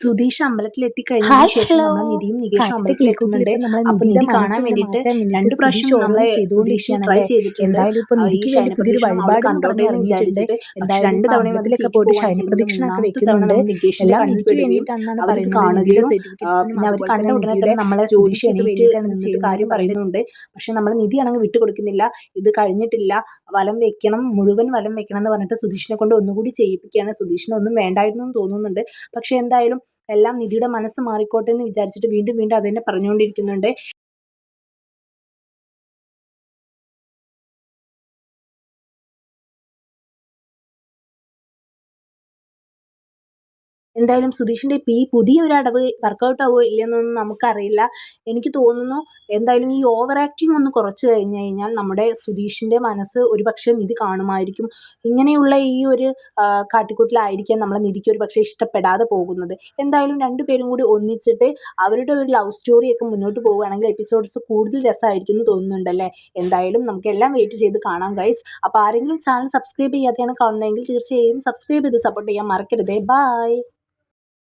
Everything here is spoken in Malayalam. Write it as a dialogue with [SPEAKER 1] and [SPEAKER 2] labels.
[SPEAKER 1] സുധീഷ് അമ്പലത്തിൽ എത്തിക്കഴിഞ്ഞതിന്
[SPEAKER 2] ഹായ്
[SPEAKER 1] ശേഷം
[SPEAKER 2] ഹലോ
[SPEAKER 1] നമ്മളെ നിധിയും നികേഷും
[SPEAKER 2] കാറ്റത്തെ
[SPEAKER 1] അമ്പലത്തിൽ എത്തുന്നുണ്ട്.
[SPEAKER 2] കിളിക്കൂട്ടിലിപ്പം നമ്മളെ
[SPEAKER 1] അപ്പൊ
[SPEAKER 2] നിധിയുടെ
[SPEAKER 1] നിധി കാണാൻ
[SPEAKER 2] മനസ്സിങ്ങനെ
[SPEAKER 1] വേണ്ടിയിട്ട്
[SPEAKER 2] മാറ്റാൻ വേണ്ടിയിട്ട്
[SPEAKER 1] രണ്ട് പ്രാവശ്യം
[SPEAKER 2] സുധീഷ്
[SPEAKER 1] നമ്മളെ
[SPEAKER 2] ഓരോന്ന്
[SPEAKER 1] സുധീഷ് ട്രൈ
[SPEAKER 2] ചെയ്തുകൊണ്ടിരിക്കുകയാണല്ലേ.
[SPEAKER 1] ചെയ്തിട്ടുണ്ട്.
[SPEAKER 2] എന്തായാലും ഇപ്പൊ
[SPEAKER 1] ഈ
[SPEAKER 2] നിധിക്ക് വേണ്ടി പുതിയൊരു
[SPEAKER 1] ശയനപ്രദക്ഷിണം അവൾ
[SPEAKER 2] വഴിപാടെന്ന്
[SPEAKER 1] കണ്ടോട്ടെ
[SPEAKER 2] പറഞ്ഞ്
[SPEAKER 1] എന്ന്
[SPEAKER 2] ഇറങ്ങിയിട്ടുണ്ട്.
[SPEAKER 1] വിചാരിച്ചിട്ട് പക്ഷെ
[SPEAKER 2] എന്തായാലും
[SPEAKER 1] രണ്ട്
[SPEAKER 2] ഇപ്പൊ
[SPEAKER 1] തവണയും അത്
[SPEAKER 2] അമ്പലത്തിലൊക്കെ
[SPEAKER 1] ചീറ്റി
[SPEAKER 2] പോയിട്ട്
[SPEAKER 1] പോവുകയാണ് ചെയ്തത്.
[SPEAKER 2] ശയനപ്രദക്ഷിണമൊക്കെ
[SPEAKER 1] മൂന്നാമത്തെ തവണ
[SPEAKER 2] വെക്കുന്നുണ്ട്.
[SPEAKER 1] നമ്മൾ നികേഷിന്റെ
[SPEAKER 2] എല്ലാം
[SPEAKER 1] കണ്ണിൽ
[SPEAKER 2] നിധിക്ക്
[SPEAKER 1] പെടുകയും
[SPEAKER 2] വേണ്ടിയിട്ടാണെന്നാണ്
[SPEAKER 1] അവരിത്
[SPEAKER 2] പറയുന്നത്. നിധിയുടെ
[SPEAKER 1] കാണുകയും
[SPEAKER 2] സർട്ടിഫിക്കറ്റ്സിനും
[SPEAKER 1] പിന്നെ അവർ
[SPEAKER 2] അതുപോലെ
[SPEAKER 1] കണ്ട
[SPEAKER 2] തന്നെ
[SPEAKER 1] ഉടനെ
[SPEAKER 2] നിധിയുടെ
[SPEAKER 1] തന്നെ നമ്മളെ
[SPEAKER 2] ജോലിക്കൊക്കെ
[SPEAKER 1] സുധീഷ് എണീറ്റ്
[SPEAKER 2] വേണ്ടിയിട്ടാണ്
[SPEAKER 1] നിന്നിട്ട്
[SPEAKER 2] നിന്നതെന്നാണ്
[SPEAKER 1] കാര്യം
[SPEAKER 2] പറയുന്നത്.
[SPEAKER 1] പറയുന്നുണ്ട്. പക്ഷെ നമ്മളെ നിധിയാണെങ്കിൽ വിട്ടുകൊടുക്കുന്നില്ല. ഇത് കഴിഞ്ഞിട്ടില്ല, വലം വെക്കണം, മുഴുവൻ വലം വെക്കണം എന്ന് പറഞ്ഞിട്ട് സുധീഷിനെ കൊണ്ട് ഒന്നുകൂടി ചെയ്യിപ്പിക്കുകയാണ്. സുധീഷിന് ഒന്നും വേണ്ടായിരുന്നു എന്ന് തോന്നുന്നുണ്ട്. പക്ഷെ എന്തായാലും എല്ലാം നിധിയുടെ മനസ്സ് മാറിക്കോട്ടെ എന്ന് വിചാരിച്ചിട്ട് വീണ്ടും വീണ്ടും അത് തന്നെ പറഞ്ഞുകൊണ്ടിരിക്കുന്നുണ്ട്. എന്തായാലും സുധീഷിൻ്റെ ഇപ്പോൾ ഈ പുതിയൊരു അടവ് വർക്കൗട്ട് ആവുമോ ഇല്ലയെന്നൊന്നും നമുക്കറിയില്ല. എനിക്ക് തോന്നുന്നു എന്തായാലും ഈ ഓവർ ആക്ടിങ് ഒന്ന് കുറച്ച് കഴിഞ്ഞ് കഴിഞ്ഞാൽ നമ്മുടെ സുധീഷിൻ്റെ മനസ്സ് ഒരുപക്ഷെ നിധി കാണുമായിരിക്കും. ഇങ്ങനെയുള്ള ഈ ഒരു കാട്ടിക്കൂട്ടലായിരിക്കാം നമ്മളെ നിധിക്ക് ഒരുപക്ഷെ ഇഷ്ടപ്പെടാതെ പോകുന്നത്. എന്തായാലും രണ്ടുപേരും കൂടി ഒന്നിച്ചിട്ട് അവരുടെ ഒരു ലവ് സ്റ്റോറിയൊക്കെ മുന്നോട്ട് പോവുകയാണെങ്കിൽ എപ്പിസോഡ്സ് കൂടുതൽ രസമായിരിക്കും എന്ന് തോന്നുന്നുണ്ടല്ലേ. എന്തായാലും നമുക്കെല്ലാം വെയിറ്റ് ചെയ്ത് കാണാം ഗൈസ്. അപ്പോൾ ആരെങ്കിലും ചാനൽ സബ്സ്ക്രൈബ് ചെയ്യാതെയാണ് കാണുന്നതെങ്കിൽ തീർച്ചയായും സബ്സ്ക്രൈബ് ചെയ്ത് സപ്പോർട്ട് ചെയ്യാൻ മറക്കരുതേ. ബൈ.